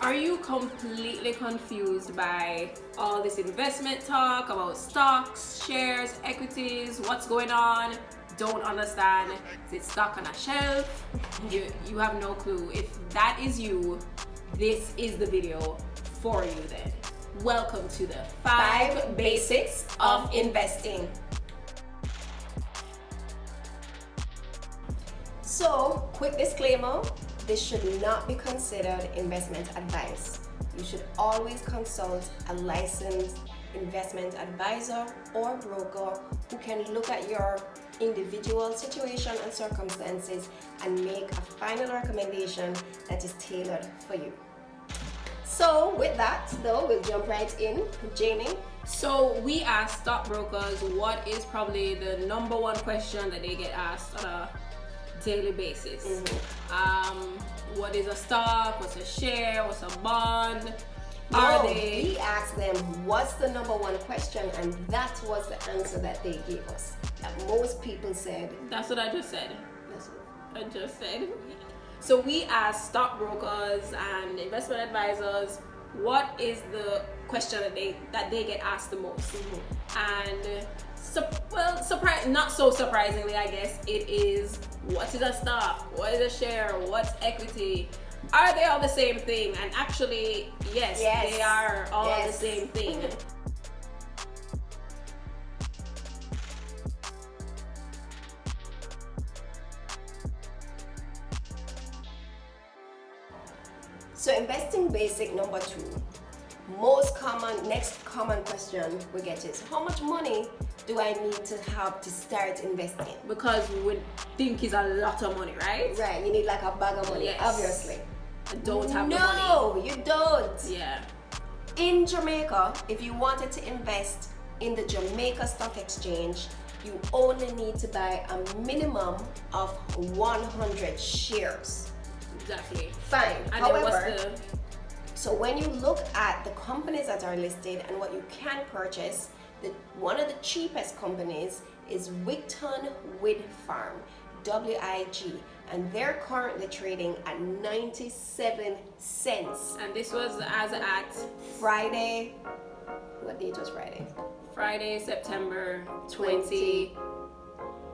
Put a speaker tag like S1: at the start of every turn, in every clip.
S1: Are you completely confused by all this investment talk about stocks, shares, equities, what's going on? Don't understand? Is it stuck on a shelf? You have no clue. If that is you, this is the video for you then. Welcome to the 5 Basics of Investing.
S2: So, quick disclaimer, this should not be considered investment advice. You should always consult a licensed investment advisor or broker who can look at your individual situation and circumstances and make a final recommendation that is tailored for you. So with that though, we'll jump right in. Janie?
S1: So we ask stockbrokers what is probably the number one question that they get asked on a daily basis. What is a stock? What's a share? What's a bond?
S2: We asked them what's the number one question, and that was the answer that they gave us. That most people said.
S1: That's what I just said. So we asked stockbrokers and investment advisors what is the question that they get asked the most. And not so surprisingly, I guess, it is what is a stock, what is a share, what's equity, are they all the same thing? And actually, yes. They are all the same thing.
S2: So investing basic number 2. Next common question we get is, how much money do I need to have to start investing?
S1: Because we would think it's a lot of money, right?
S2: Right, you need like a bag of money, obviously.
S1: I don't have the money.
S2: No, you don't.
S1: Yeah.
S2: In Jamaica, if you wanted to invest in the Jamaica Stock Exchange, you only need to buy a minimum of 100 shares.
S1: Exactly.
S2: Fine.
S1: And
S2: however, so when you look at the companies that are listed and what you can purchase, one of the cheapest companies is Wigton Wind Farm, WIG, and they're currently trading at 97 cents.
S1: And this was as at
S2: Friday. What date was Friday?
S1: Friday, September 20.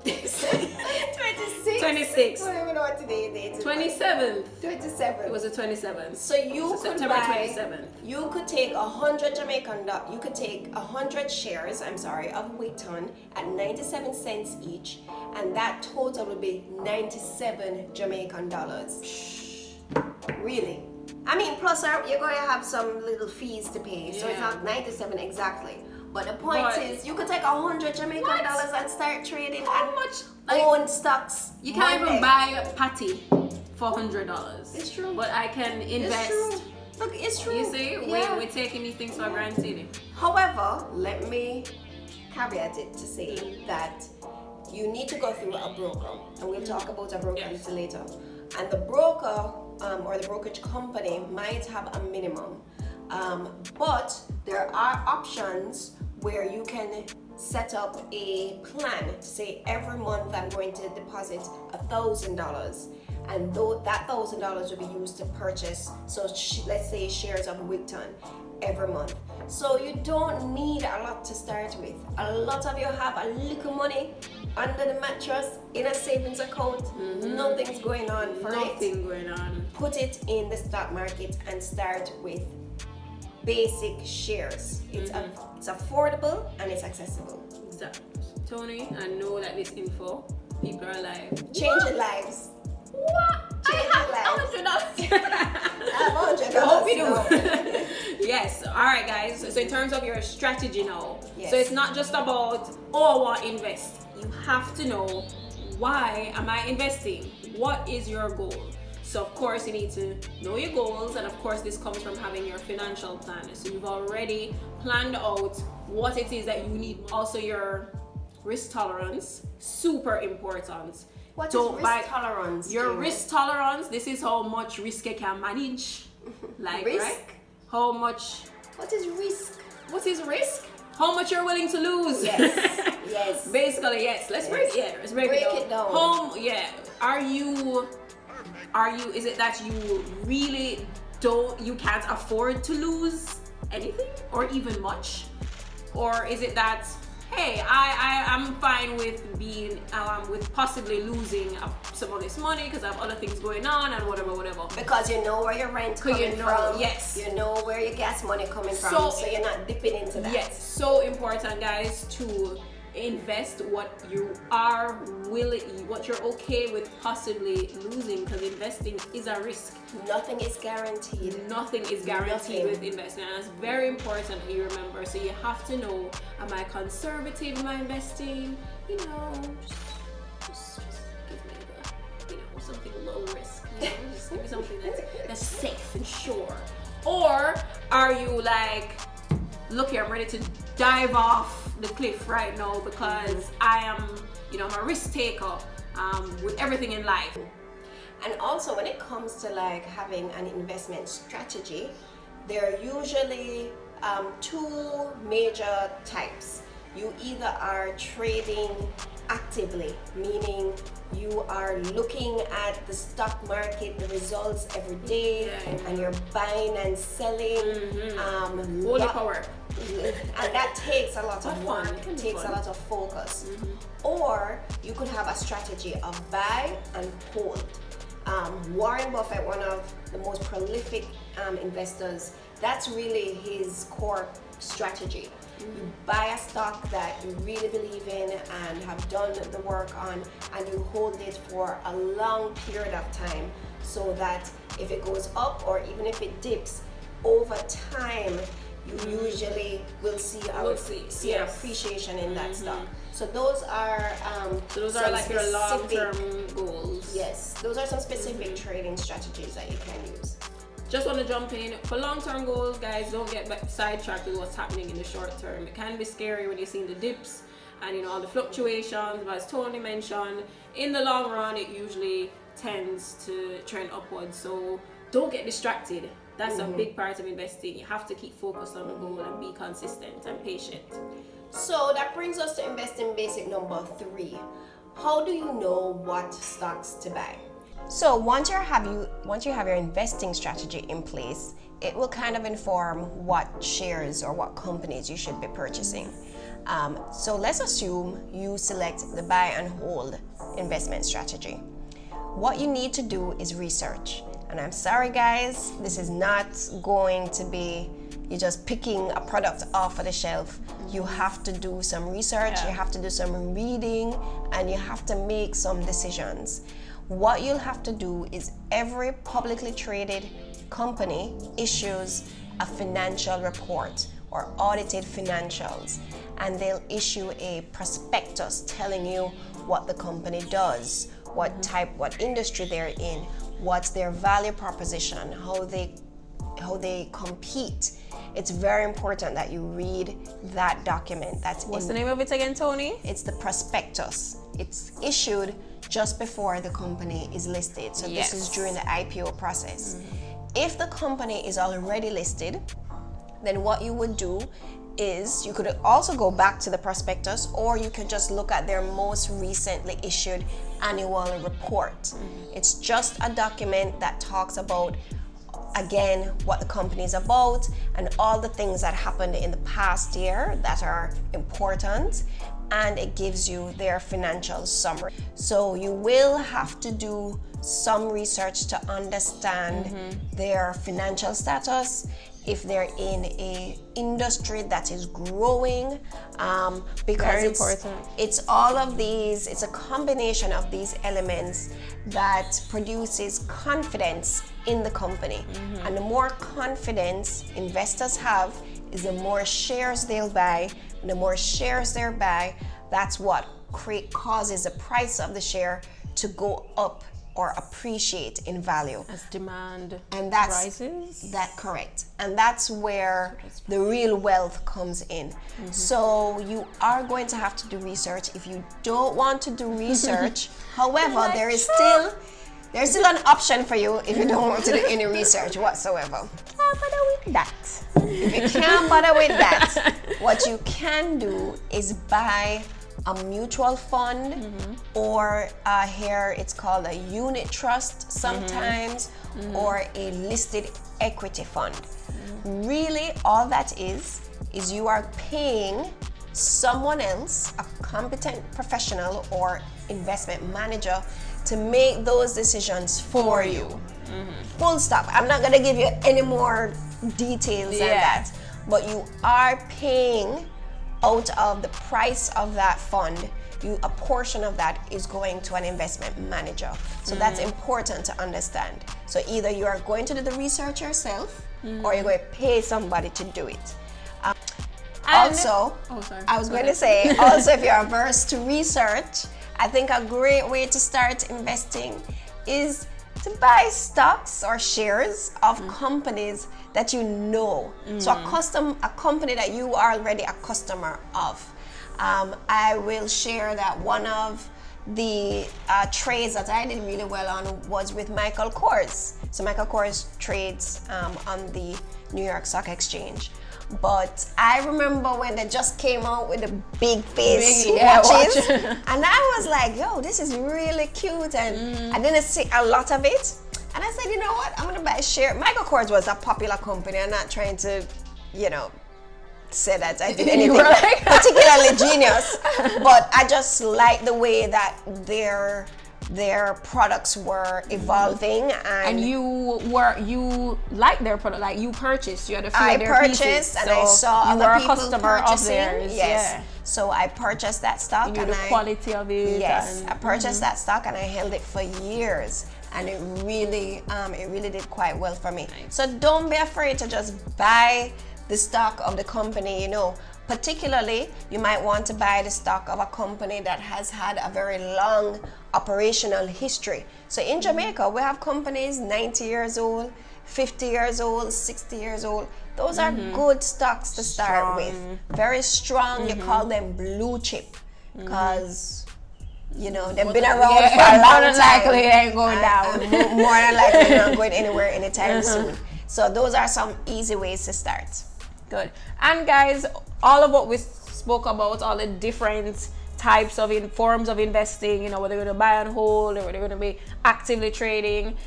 S2: 26.
S1: 26.
S2: I don't even know what today's date is.
S1: 27th.
S2: 27th.
S1: It was the 27th.
S2: So you could
S1: September
S2: buy,
S1: 27th.
S2: You could take 100 you could take 100 shares, of Wigton at 97 cents each, and that total would be 97 Jamaican dollars. Really? I mean, plus you're going to have some little fees to pay, so it's not 97 exactly. But the point is, you could take 100 Jamaican dollars and start trading own stocks.
S1: You can't even buy a patty for $100.
S2: It's true.
S1: But I can invest.
S2: It's true. Look, it's true.
S1: You see, we're taking these things for granted.
S2: However, let me caveat it to say that you need to go through a broker, and we'll talk about a broker a little later. And the broker or the brokerage company might have a minimum. But there are options where you can set up a plan to say every month I'm going to deposit $1,000, and that $1,000 will be used to purchase, so let's say shares of Wigton every month. So you don't need a lot to start with. A lot of you have a little money under the mattress in a savings account. Nothing's going on for it.
S1: Nothing going on.
S2: Put it in the stock market and start with basic shares. It's affordable and it's accessible.
S1: Exactly. Tony, I know that this info, people are like,
S2: Changing lives.
S1: What?
S2: Changing
S1: lives.
S2: I have $100.
S1: I hope you do. Yes. All right, guys. So in terms of your strategy now, so it's not just about, I want to invest. You have to know, why am I investing? What is your goal? So of course you need to know your goals, and of course this comes from having your financial plan. So you've already planned out what it is that you need. Also your risk tolerance, super important.
S2: What is risk tolerance?
S1: Your risk tolerance, this is how much risk you can manage. Like
S2: risk?
S1: Right? How much?
S2: What is risk?
S1: What is risk? How much you're willing to lose.
S2: Yes. Yes.
S1: Basically, yes. Let's break it down. Are you, is it that you really you can't afford to lose anything or even much? Or is it that, hey, I'm fine with being with possibly losing some of this money because I have other things going on and whatever.
S2: Because you know where your rent coming from.
S1: Yes.
S2: You know where your gas money coming from. So you're not dipping into that.
S1: Yes. So important, guys, to invest what you are willing, what you're okay with possibly losing, because investing is a risk.
S2: Nothing is guaranteed.
S1: Nothing is guaranteed with investment, and it's very important that you remember. So you have to know, am I conservative in my investing? You know, just give me the, something low risk. Just give me something that's safe and sure. Or are you like, look here, I'm ready to dive off the cliff right now because I am, I'm a risk taker with everything in life.
S2: And also when it comes to like having an investment strategy, there are usually two major types. You either are trading actively, meaning you are looking at the stock market, the results every day, and you're buying and selling.
S1: Holy power.
S2: And that takes a lot of work, it takes a lot of focus. Or you could have a strategy of buy and hold. Warren Buffett, one of the most prolific investors, that's really his core strategy. You buy a stock that you really believe in and have done the work on, and you hold it for a long period of time, so that if it goes up or even if it dips over time, you usually will see an appreciation in that stock. So those are
S1: like your long-term goals.
S2: Yes, those are some specific trading strategies that you can use.
S1: Just want to jump in, for long-term goals, guys, don't get sidetracked with what's happening in the short term. It can be scary when you're seeing the dips and all the fluctuations, but as Tony mentioned, in the long run it usually tends to trend upwards. So don't get distracted. That's a big part of investing. You have to keep focused on the goal and be consistent and patient.
S2: So that brings us to investing basic number 3. How do you know what stocks to buy? So once you have your investing strategy in place, it will kind of inform what shares or what companies you should be purchasing. So let's assume you select the buy and hold investment strategy. What you need to do is research. And I'm sorry guys, this is not going to be you just picking a product off of the shelf. You have to do some research, you have to do some reading, and you have to make some decisions. What you'll have to do is every publicly traded company issues a financial report or audited financials, and they'll issue a prospectus telling you what the company does, what industry they're in, what's their value proposition, how they compete. It's very important that you read that document.
S1: What's the name of it again, Tony?
S2: It's the prospectus. It's issued just before the company is listed. So this is during the IPO process. If the company is already listed, then what you would do is you could also go back to the prospectus, or you could just look at their most recently issued annual report. It's just a document that talks about, again, what the company is about and all the things that happened in the past year that are important, and it gives you their financial summary. So you will have to do some research to understand their financial status, if they're in a industry that is growing, because it's all of these, it's a combination of these elements that produces confidence in the company. And the more confidence investors have is the more shares they'll buy, and the more shares they buy, that's what causes the price of the share to go up or appreciate in value
S1: as demand
S2: and that's
S1: rises.
S2: That correct, and that's where the real wealth comes in. So you are going to have to do research. If you don't want to do research, however, there's still an option for you if you don't want to do any research whatsoever. Can't bother with that. If you can't bother with that, what you can do is buy a mutual fund, or here it's called a unit trust sometimes, or a listed equity fund. Really, all that is you are paying someone else, a competent professional or investment manager, to make those decisions for you. Full stop. I'm not going to give you any more details than that, but you are paying out of the price of that fund. A portion of that is going to an investment manager. So that's important to understand. So either you are going to do the research yourself, or you're going to pay somebody to do it. Also, I was going to say, also, if you're averse to research, I think a great way to start investing is to buy stocks or shares of companies that you know. So a company that you are already a customer of. I will share that one of the trades that I did really well on was with Michael Kors. So Michael Kors trades on the New York Stock Exchange. But I remember when they just came out with the big face watches, and I was like, yo, this is really cute, and I didn't see a lot of it. And I said, you know what, I'm gonna buy a share. Michael Kors was a popular company. I'm not trying to, say that I did anything particularly genius, but I just like the way that their products were evolving, and
S1: you liked their product, like you purchased. You had a few
S2: I
S1: of their
S2: purchased,
S1: pieces,
S2: and
S1: so
S2: I saw
S1: you
S2: other
S1: were a
S2: people
S1: customer
S2: purchasing.
S1: of theirs.
S2: Yes, so I purchased that stock,
S1: You knew
S2: and
S1: the quality of it.
S2: Yes, I purchased that stock, and I held it for years, and it really did quite well for me. So don't be afraid to just buy the stock of the company. Particularly, you might want to buy the stock of a company that has had a very long operational history. So in Jamaica, we have companies 90 years old, 50 years old, 60 years old. Those are good stocks to start with. Very strong. You call them blue chip because they've been around for a long time. More than likely,
S1: it ain't going down.
S2: More than likely, they're not going anywhere anytime soon. So those are some easy ways to start.
S1: Good. And guys, all of what we spoke about, all the different types of forms of investing, whether you're going to buy and hold or whether you're going to be actively trading,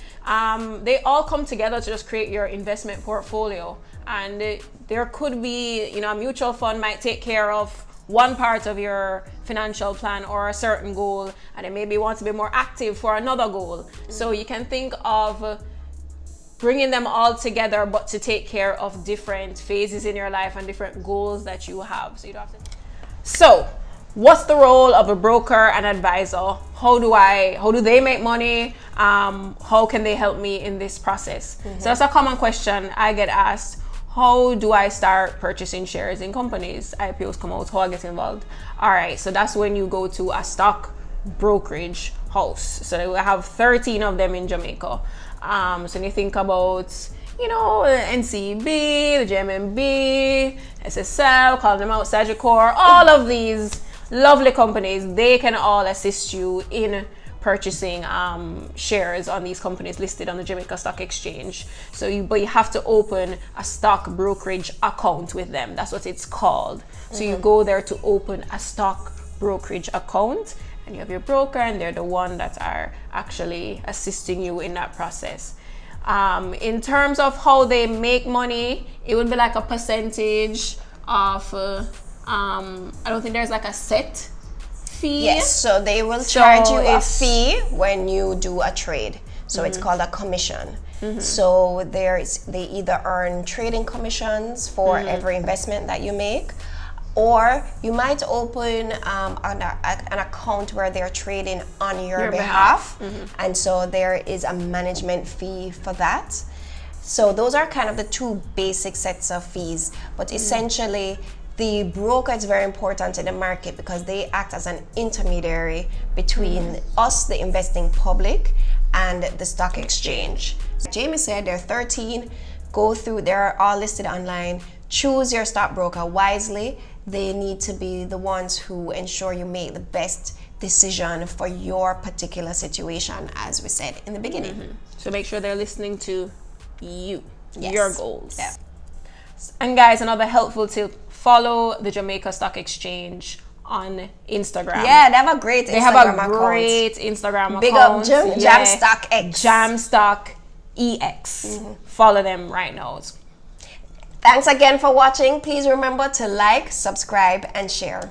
S1: they all come together to just create your investment portfolio. And there could be, a mutual fund might take care of one part of your financial plan or a certain goal, and it maybe want to be more active for another goal. So you can think of bringing them all together, but to take care of different phases in your life and different goals that you have. So you don't have to. So, what's the role of a broker and advisor? How do they make money? How can they help me in this process? So that's a common question I get asked. How do I start purchasing shares in companies? IPOs come out, how I get involved? All right, so that's when you go to a stock brokerage house. So we have 13 of them in Jamaica. So when you think about, the NCB, the JMMB, SSL, call them out, Sagicor, all of these lovely companies, they can all assist you in purchasing shares on these companies listed on the Jamaica Stock Exchange. But you have to open a stock brokerage account with them. That's what it's called. So you go there to open a stock brokerage account, and you have your broker, and they're the one that are actually assisting you in that process. In terms of how they make money, it would be like a percentage of I don't think there's like a set fee.
S2: Yes, so they will charge you a fee when you do a trade. So it's called a commission. So they either earn trading commissions for every investment that you make, or you might open an account where they're trading on your behalf. And so there is a management fee for that. So those are kind of the two basic sets of fees. But essentially, the broker is very important in the market because they act as an intermediary between us, the investing public, and the stock exchange. Jamie said there are 13. Go through, they're all listed online. Choose your stockbroker wisely. They need to be the ones who ensure you make the best decision for your particular situation, as we said in the beginning.
S1: So make sure they're listening to you,
S2: Yes.
S1: your goals.
S2: Yeah.
S1: And guys, another helpful tip, follow the Jamaica Stock Exchange on Instagram.
S2: Yeah, they have a great Instagram account.
S1: Instagram
S2: Big
S1: account.
S2: up Jamstock X.
S1: Jamstock Follow them right now.
S2: Thanks again for watching. Please remember to like, subscribe, and share.